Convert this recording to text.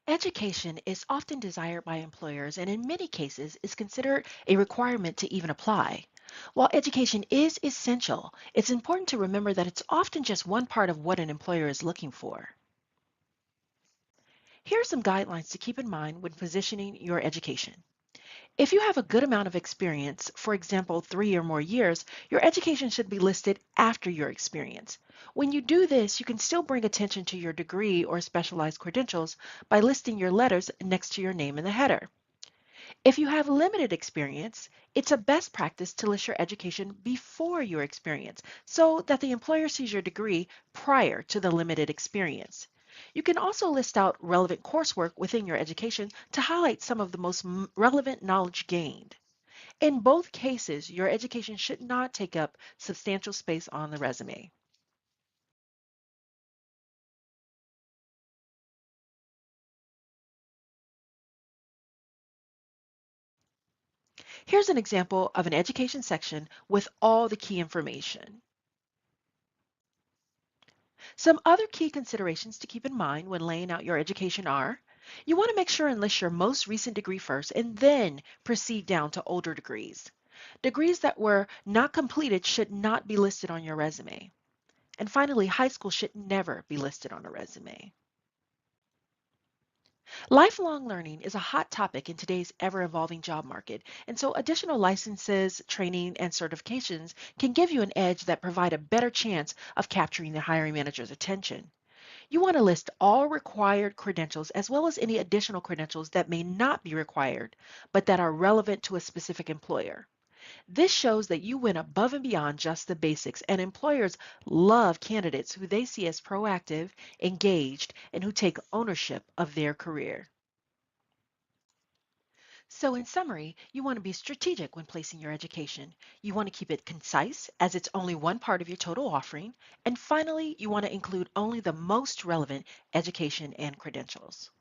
Education is often desired by employers and in many cases is considered a requirement to even apply. While education is essential, it's important to remember that it's often just one part of what an employer is looking for. Here are some guidelines to keep in mind when positioning your education. If you have a good amount of experience, for example, 3 or more years, your education should be listed after your experience. When you do this, you can still bring attention to your degree or specialized credentials by listing your letters next to your name in the header. If you have limited experience, it's a best practice to list your education before your experience so that the employer sees your degree prior to the limited experience. You can also list out relevant coursework within your education to highlight some of the most relevant knowledge gained. In both cases, your education should not take up substantial space on the resume. Here's an example of an education section with all the key information. Some other key considerations to keep in mind when laying out your education are: you want to make sure and list your most recent degree first and then proceed down to older degrees. Degrees that were not completed should not be listed on your resume. And finally, high school should never be listed on a resume. Lifelong learning is a hot topic in today's ever-evolving job market, and so additional licenses, training, and certifications can give you an edge that provide a better chance of capturing the hiring manager's attention. You want to list all required credentials as well as any additional credentials that may not be required, but that are relevant to a specific employer. This shows that you went above and beyond just the basics, and employers love candidates who they see as proactive, engaged, and who take ownership of their career. So in summary, you want to be strategic when placing your education. You want to keep it concise as it's only one part of your total offering. And finally, you want to include only the most relevant education and credentials.